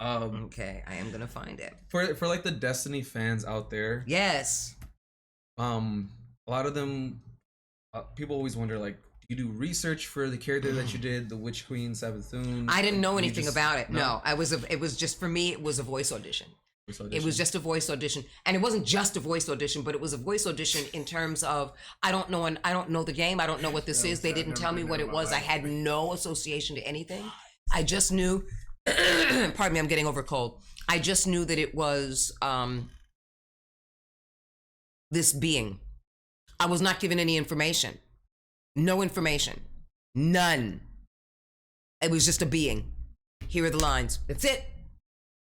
Okay, I am gonna find it. For like the Destiny fans out there, Yes. a lot of them, people always wonder like, do you do research for the character that you did, the Witch Queen Savathun? I didn't know You anything just- about it. No, it was just for me. It was a voice audition. Voice It audition? was just a voice audition, and it wasn't just a voice audition, but it was a voice audition in terms of I don't know, and I don't know the game. I don't know what this is. They didn't tell me what it was. I had no association to anything. I just knew. Pardon me, I'm getting over a cold. I just knew that it was this being. I was not given any information. No information. None. It was just a being. Here are the lines. That's it.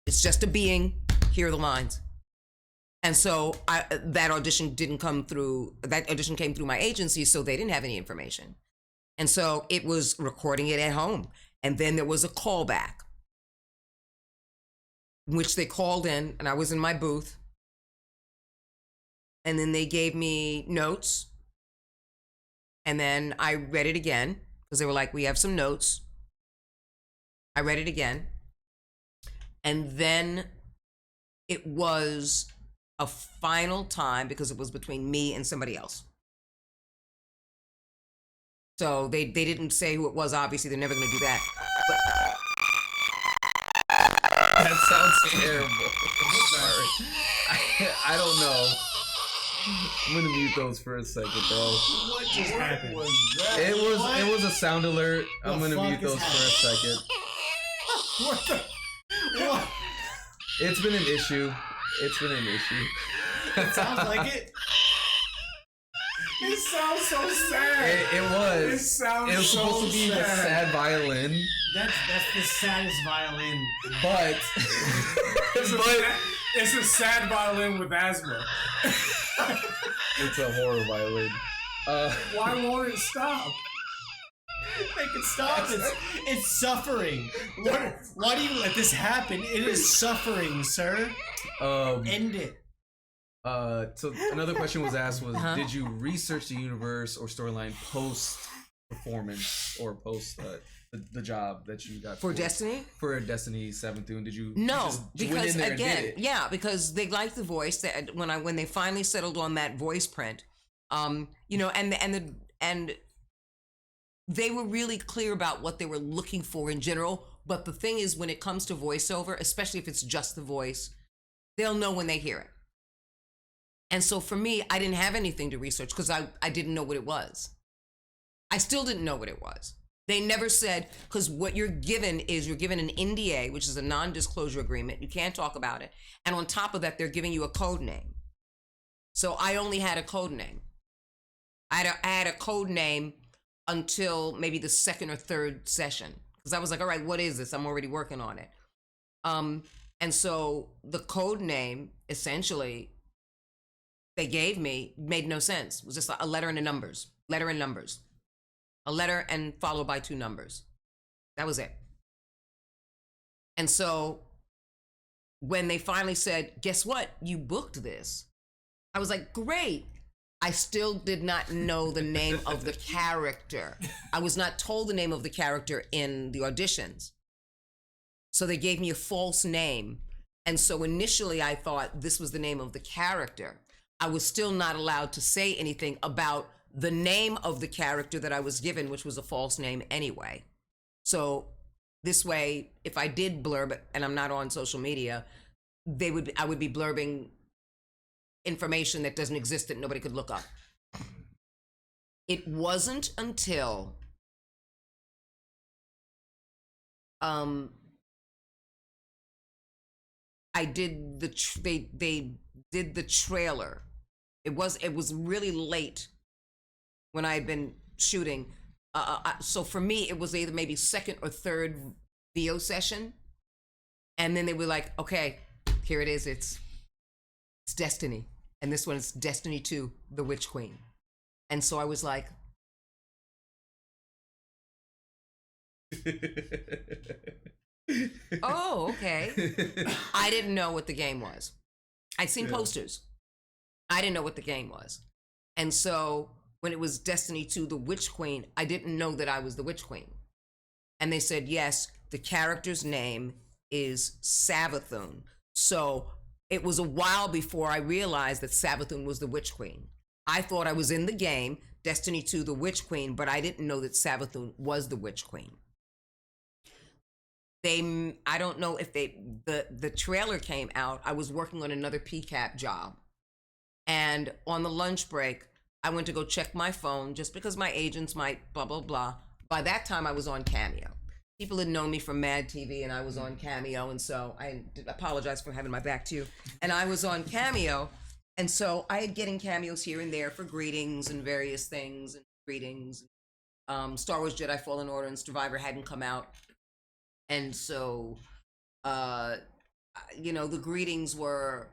It's just a being. Here are the lines. And so that audition didn't come through. That audition came through my agency, so they didn't have any information. And so it was recording it at home. And then there was a callback, which they called in, and I was in my booth. And then they gave me notes. And then I read it again, because they were like, we have some notes. I read it again. And then it was a final time, because it was between me and somebody else. So they didn't say who it was. Obviously, they're never going to do that. But That sounds terrible. I'm sorry. I don't know. I'm gonna mute those for a second, though. What just happened? Was that? It was a sound alert. I'm The gonna mute fuck is those for a second. What the? What? It's been an issue. It's been an issue. It sounds like it. It sounds so sad. It was. It sounds It was so supposed to be with sad. sad violin, That's the saddest violin. but It's a sad violin with asthma. it's a horror violin. Why won't it stop? Make it stop. It's suffering. Why do you let this happen? It is suffering, sir. End it. So another question was asked was, did you research the universe or storyline post performance or post the job that you got for Destiny? For Destiny Savathun, did you No, just went because in there and did again, it? yeah, because they liked the voice. That when they finally settled on that voice print, you know, and they were really clear about what they were looking for in general. But the thing is, when it comes to voiceover, especially if it's just the voice, they'll know when they hear it. And so for me, I didn't have anything to research because I didn't know what it was. I still didn't know what it was. They never said, because what you're given is you're given an NDA, which is a non-disclosure agreement. You can't talk about it. And on top of that, they're giving you a code name. So I only had a code name. I had a code name until maybe the second or third session. Because I was like, all right, what is this? I'm already working on it. And so the code name, essentially, they gave me made no sense. It was just a letter and a numbers. Letter and numbers. A letter and followed by 2 numbers. That was it. And so when they finally said, guess what? You booked this. I was like, great. I still did not know the name of the character. I was not told the name of the character in the auditions. So they gave me a false name. And so initially I thought this was the name of the character. I was still not allowed to say anything about the name of the character that I was given, which was a false name anyway. So this way, if I did blurb it, and I'm not on social media, I would be blurbing information that doesn't exist that nobody could look up. It wasn't until I did they did the trailer. It was really late when I had been shooting. So for me, it was either maybe second or third VO session. And then they were like, okay, here it is. It's Destiny. And this one is Destiny 2, The Witch Queen. And so I was like, oh, okay. I didn't know what the game was. I'd seen posters. I didn't know what the game was. And so when it was Destiny 2, The Witch Queen, I didn't know that I was the Witch Queen. And they said, yes, the character's name is Savathun. So it was a while before I realized that Savathun was the Witch Queen. I thought I was in the game, Destiny 2, the Witch Queen, but I didn't know that Savathun was the Witch Queen. I don't know if the trailer came out. I was working on another PCAP job. And on the lunch break, I went to go check my phone just because my agents might blah, blah, blah. By that time, I was on Cameo. People had known me from Mad TV, and I was on Cameo. And so I apologize for having my back to you. And I was on Cameo. And so I had getting cameos here and there for greetings and various things and greetings. Star Wars Jedi Fallen Order and Survivor hadn't come out. And so, the greetings were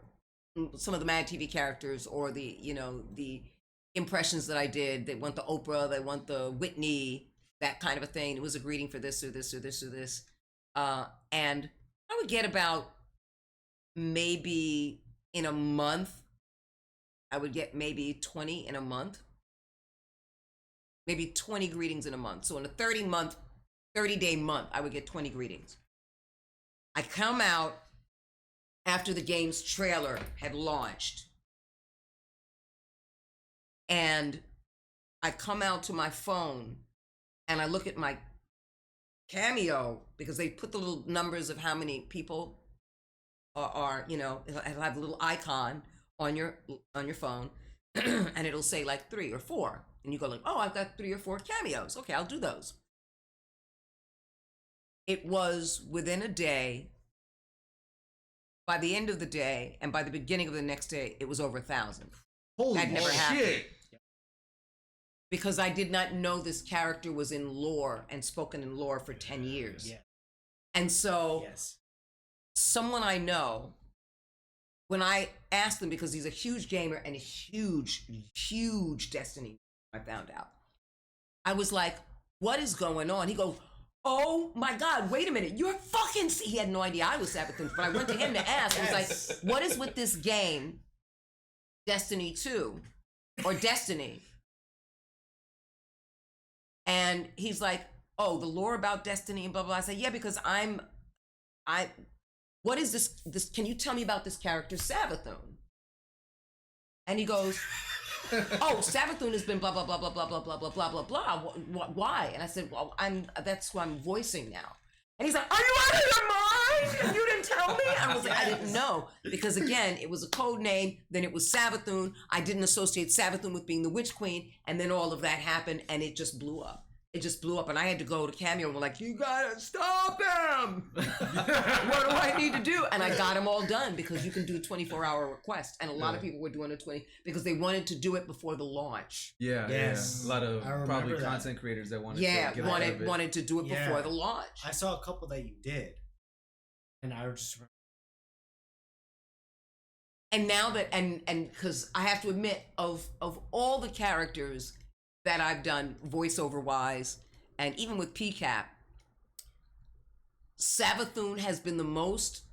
some of the Mad TV characters or the impressions that I did. They want the Oprah, they want the Whitney, that kind of a thing. It was a greeting for this or this or this or this. And I would get about maybe in a month, I would get maybe 20 in a month. Maybe 20 greetings in a month. So in a 30-day month, I would get 20 greetings. I come out after the game's trailer had launched. And I come out to my phone and I look at my Cameo because they put the little numbers of how many people are it'll have a little icon on your phone and it'll say like 3 or 4. And you go like, oh, I've got 3 or 4 cameos. Okay, I'll do those. It was within a day. By the end of the day and by the beginning of the next day, it was over 1,000. Holy that never shit. happened. Because I did not know this character was in lore and spoken in lore for 10 years. Yeah. And so someone I know, when I asked them, because he's a huge gamer and a huge, huge Destiny, I found out. I was like, what is going on? He goes, oh my God, wait a minute. You're fucking... He had no idea I was Savathun, but I went to him to ask. I was like, what is with this game, Destiny 2, or Destiny? And he's like, oh, the lore about Destiny and blah, blah. I said, yeah, because what is this, can you tell me about this character, Savathun? And he goes, oh, Savathun has been blah, blah, blah, blah, blah, blah, blah, blah, blah, blah, blah. Why? And I said, well, that's who I'm voicing now. And he's like, are you out of your mind? And you didn't tell me? I was like, I didn't know. Because again, it was a code name, then it was Savathun. I didn't associate Savathun with being the Witch Queen. And then all of that happened and it just blew up. It just blew up and I had to go to Cameo and we're like, you gotta stop him. What do I need to do? And I got them all done because you can do a 24-hour request. And a lot of people were doing a 20 because they wanted to do it before the launch. Yeah, yes. Yeah. A lot of probably content creators that wanted to get wanted to do it before the launch. I saw a couple that you did. And I was just... And now that, and because I have to admit, of all the characters that I've done voiceover wise, and even with PCAP, Savathun has been the most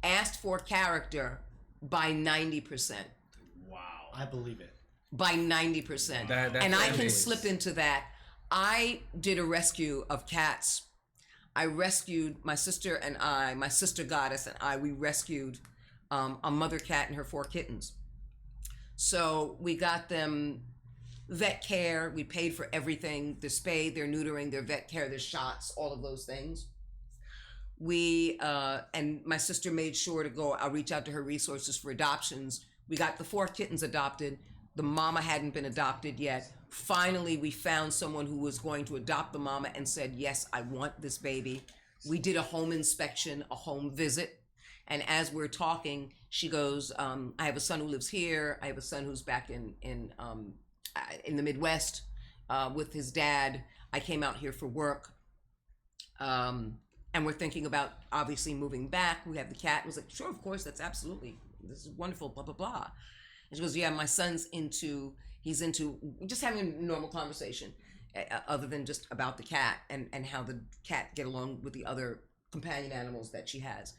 asked for character by 90%. Wow. I believe it. By 90%. And I can slip into that. I did a rescue of cats. I rescued my sister and I, my sister goddess and I, we rescued a mother cat and her 4 kittens. So we got them vet care, we paid for everything, their spay, their neutering, their vet care, their shots, all of those things. We, and my sister made sure to go, I'll reach out to her resources for adoptions. We got the 4 kittens adopted. The mama hadn't been adopted yet. Finally, we found someone who was going to adopt the mama and said, yes, I want this baby. We did a home inspection, a home visit. And as we're talking, she goes, I have a son who lives here. I have a son who's back in the Midwest with his dad. I came out here for work. And we're thinking about obviously moving back. We have the cat. I was like, sure, of course, that's absolutely, this is wonderful, blah, blah, blah. And she goes, yeah, my son's he's into just having a normal conversation other than just about the cat and how the cat get along with the other companion animals that she has.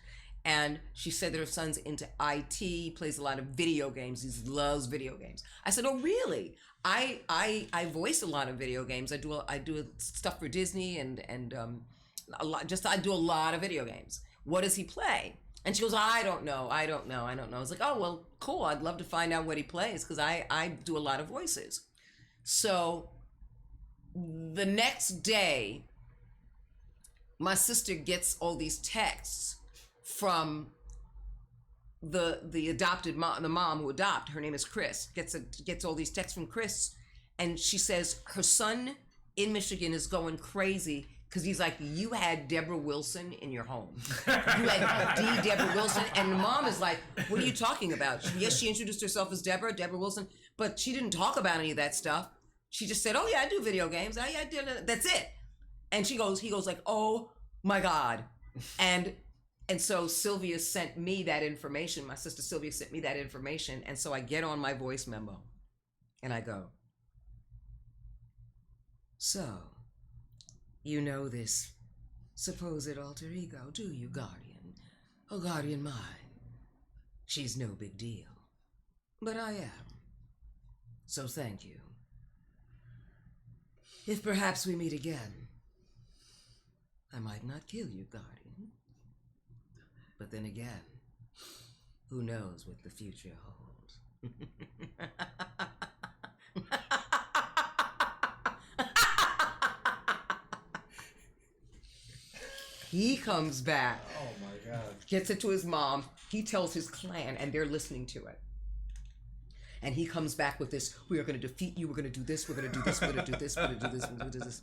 And she said that her son's into IT, plays a lot of video games. He loves video games. I said, oh, really? I voice a lot of video games. I do stuff for Disney and a lot. I do a lot of video games. what does he play? And she goes, I don't know. I was like, oh, well, cool. I'd love to find out what he plays because I do a lot of voices. So the next day, my sister gets all these texts from the adopted mom, the mom who adopted. Her name is Chris. Gets all these texts from Chris, and she says her son in Michigan is going crazy because he's like, you had Debra Wilson in your home. You had Debra Wilson, and the mom is like, what are you talking about? Yes, she introduced herself as Debra Wilson, but she didn't talk about any of that stuff. She just said, oh yeah, I do video games. Oh yeah, I did. That's it. And he goes like, oh my God. And so Sylvia sent me that information. My sister Sylvia sent me that information. And so I get on my voice memo and I go, so you know this supposed alter ego, do you, Guardian? Oh, Guardian mine. She's no big deal. But I am. So thank you. If perhaps we meet again, I might not kill you, Guardian. But then again, who knows what the future holds? He comes back. Oh my God. Gets it to his mom. He tells his clan, and they're listening to it. And he comes back with this, we are going to defeat you, we're going to do this, we're going to do this, we're going to do this, we're going to do this, we're going to do this.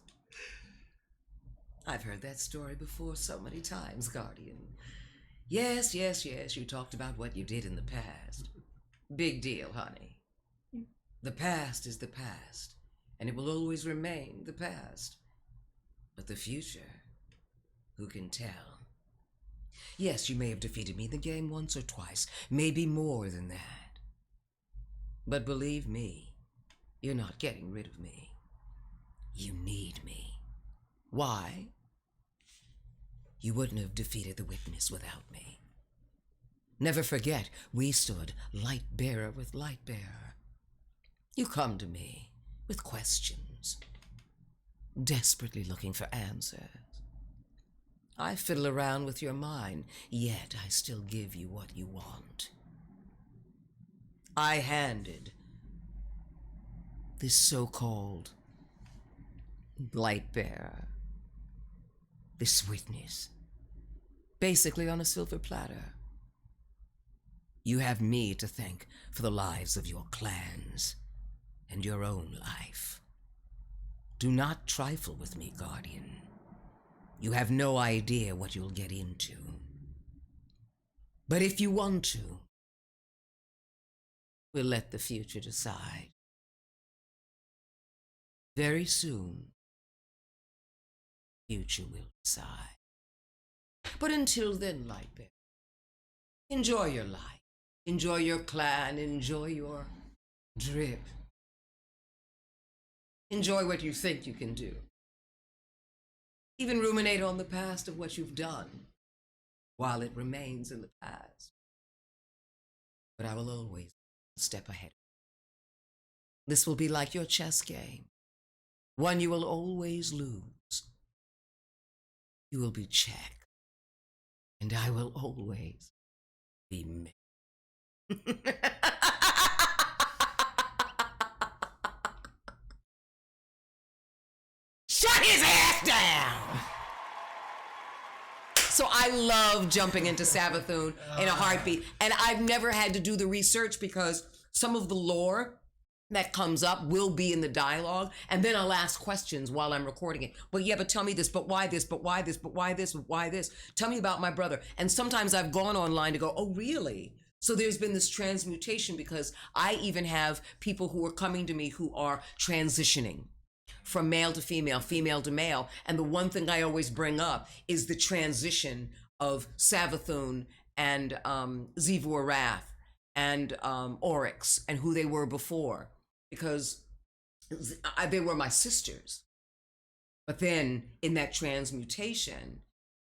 I've heard that story before so many times, Guardian. Yes, you talked about what you did in the past. Big deal, honey. The past is the past, and it will always remain the past. But the future, who can tell? Yes, you may have defeated me in the game once or twice, maybe more than that. But believe me, you're not getting rid of me. You need me. Why? You wouldn't have defeated the witness without me. Never forget, we stood light bearer with light bearer. You come to me with questions, desperately looking for answers. I fiddle around with your mind, yet I still give you what you want. I handed this so-called light bearer, this witness, basically on a silver platter. You have me to thank for the lives of your clans and your own life. Do not trifle with me, Guardian. You have no idea what you'll get into. But if you want to, we'll let the future decide. Very soon, future will decide. But until then, Lightbearer, enjoy your life. Enjoy your clan. Enjoy your drip. Enjoy what you think you can do. Even ruminate on the past of what you've done while it remains in the past. But I will always step ahead. This will be like your chess game, one you will always lose. You will be checked, and I will always be me. Shut his ass down! So I love jumping into Savathun in a heartbeat. And I've never had to do the research because some of the lore that comes up will be in the dialogue. And then I'll ask questions while I'm recording it. But tell me this, but why this, but why this, but why this, why this? Tell me about my brother. And sometimes I've gone online to go, oh, really? So there's been this transmutation because I even have people who are coming to me who are transitioning from male to female, female to male. And the one thing I always bring up is the transition of Savathun and Zivor Wrath and Oryx and who they were before, because they were my sisters. But then in that transmutation,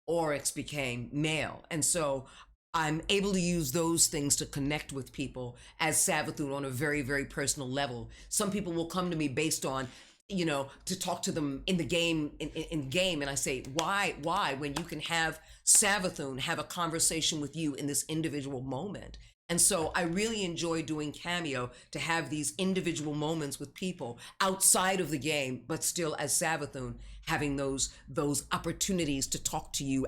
Oryx became male. And so I'm able to use those things to connect with people as Savathun on a very, very personal level. Some people will come to me based on to talk to them in the game, in game. And I say, why, when you can have Savathun have a conversation with you in this individual moment? And so I really enjoy doing Cameo to have these individual moments with people outside of the game, but still as Savathun, having those opportunities to talk to you,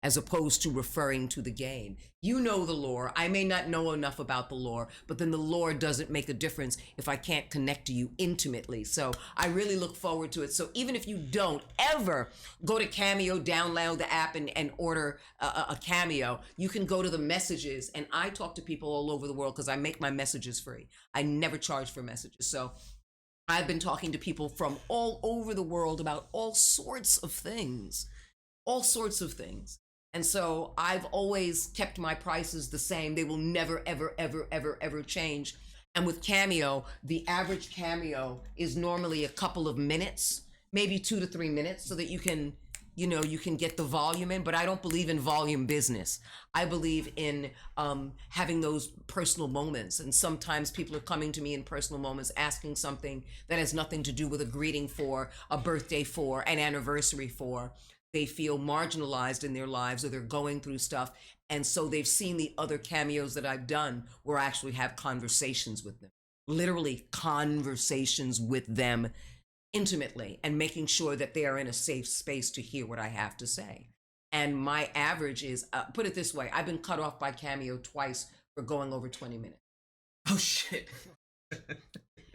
as opposed to referring to the game. You know the lore. I may not know enough about the lore, but then the lore doesn't make a difference if I can't connect to you intimately. So I really look forward to it. So even if you don't ever go to Cameo, download the app and order a Cameo, you can go to the messages, and I talk to people all over the world because I make my messages free. I never charge for messages. So I've been talking to people from all over the world about all sorts of things. And so I've always kept my prices the same. They will never, ever, ever, ever, ever change. And with Cameo, the average Cameo is normally a couple of minutes, maybe 2 to 3 minutes, so that you can get the volume in. But I don't believe in volume business. I believe in having those personal moments. And sometimes people are coming to me in personal moments asking something that has nothing to do with a greeting for, a birthday for, an anniversary for. They feel marginalized in their lives, or they're going through stuff. And so they've seen the other cameos that I've done where I actually have conversations with them, literally conversations with them intimately, and making sure that they are in a safe space to hear what I have to say. And my average is, put it this way, I've been cut off by Cameo twice for going over 20 minutes. Oh, shit.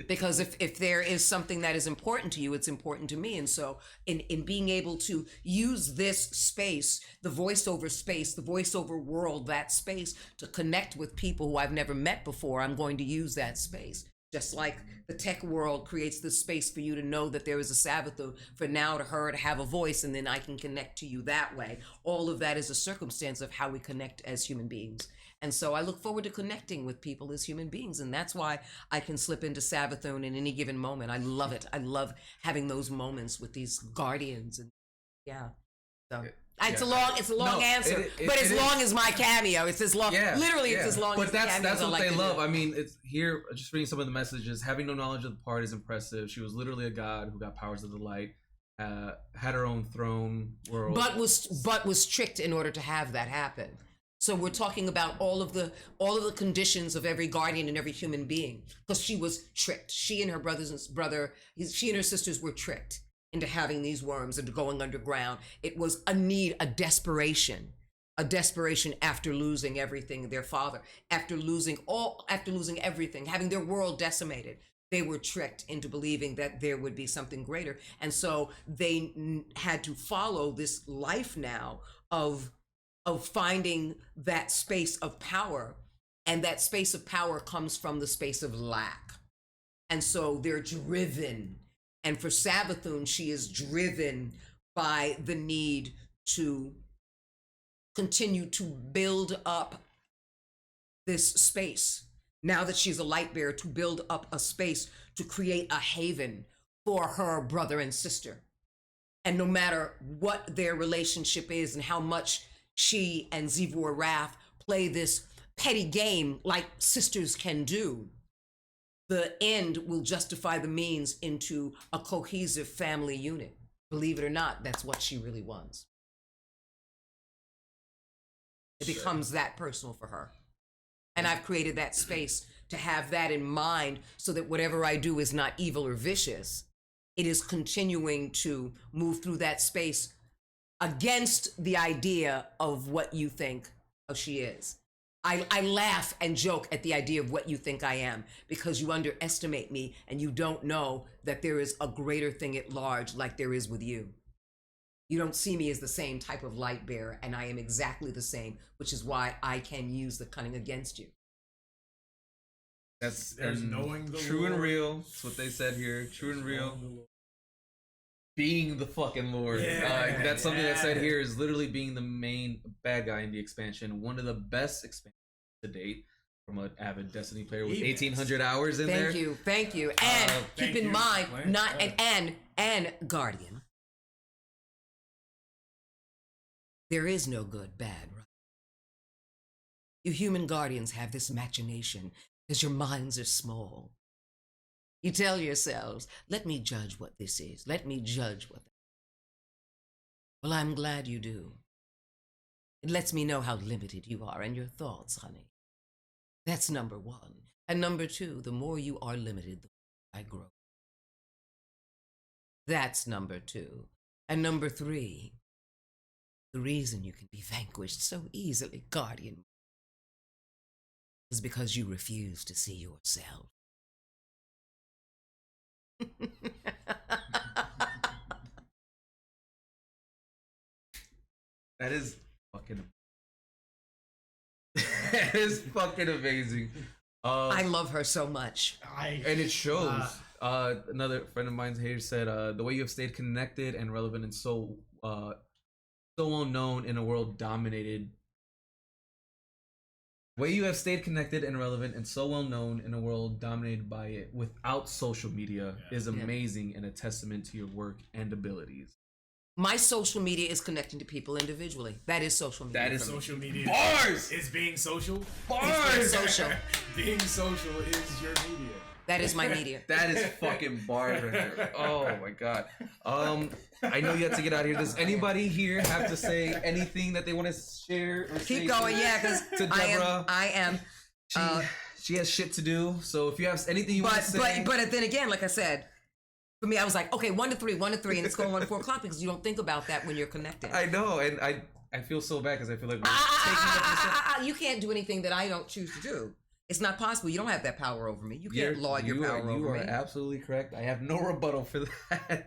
Because if there is something that is important to you, it's important to me. And so in being able to use this space, the voiceover world, that space to connect with people who I've never met before, I'm going to use that space. Just like the tech world creates the space for you to know that there is a Savathun, for now to her to have a voice, and then I can connect to you that way. All of that is a circumstance of how we connect as human beings. And so I look forward to connecting with people as human beings. And that's why I can slip into Savathun in any given moment. I love it. I love having those moments with these guardians. And yeah. So it's a long answer. But as long as my Cameo, it's as long, literally it's as long as the cameos. But that's what like they love. I mean, it's here, just reading some of the messages, having no knowledge of the part is impressive. She was literally a god who got powers of the light, had her own throne world. But was tricked in order to have that happen. So we're talking about all of the conditions of every guardian and every human being, because she was tricked. She and her sisters were tricked into having these worms and going underground. It was a need, a desperation after losing everything, their father, after losing everything, having their world decimated. They were tricked into believing that there would be something greater. And so they had to follow this life now of finding that space of power, and that space of power comes from the space of lack. And so they're driven, and for Savathun, she is driven by the need to continue to build up this space. Now that she's a light bearer, to build up a space to create a haven for her brother and sister. And no matter what their relationship is and how much she and Zivor Wrath play this petty game like sisters can do, the end will justify the means into a cohesive family unit. Believe it or not, that's what she really wants. It becomes that personal for her. And I've created that space to have that in mind, so that whatever I do is not evil or vicious. It is continuing to move through that space against the idea of what you think she is. I laugh and joke at the idea of what you think I am, because you underestimate me and you don't know that there is a greater thing at large, like there is with you. You don't see me as the same type of light bearer, and I am exactly the same, which is why I can use the cunning against you. That's knowing the true Lord. And real. That's what they said here. True and real. Being the fucking Lord. That's something that's said here, is literally being the main bad guy in the expansion. One of the best expansions to date from an avid Destiny player with 1,800 hours in there. Thank you. And keep in mind, and Guardian, there is no good, bad, right? You human guardians have this machination because your minds are small. You tell yourselves, let me judge what this is. Let me judge what that is. Well, I'm glad you do. It lets me know how limited you are and your thoughts, honey. That's number one. And number two, the more you are limited, the more I grow. That's number two. And number three, the reason you can be vanquished so easily, guardian, is because you refuse to see yourself. That is fucking. That is fucking amazing. I love her so much. And it shows. Another friend of mine's here said, the way you have stayed connected and relevant and so well known in a world dominated. The way you have stayed connected and relevant and so well known in a world dominated by it without social media is amazing and a testament to your work and abilities. My social media is connecting to people individually. That is social media. That is social media. Bars! Is being social. It's social. Being social is your media. That is my media. That is fucking bars right there. Oh my god. I know you have to get out of here. Does anybody here have to say anything that they want to share? Or Keep going, because to Debra, I am. She has shit to do. So if you have anything you want to say, but then again, like I said, for me, I was like, okay, 1 to 3, and it's going on at 4 o'clock because you don't think about that when you're connected. I know, and I feel so bad because I feel like we're taking you can't do anything that I don't choose to do. It's not possible. You don't have that power over me. You can't laud your power over me. You are absolutely correct. I have no rebuttal for that.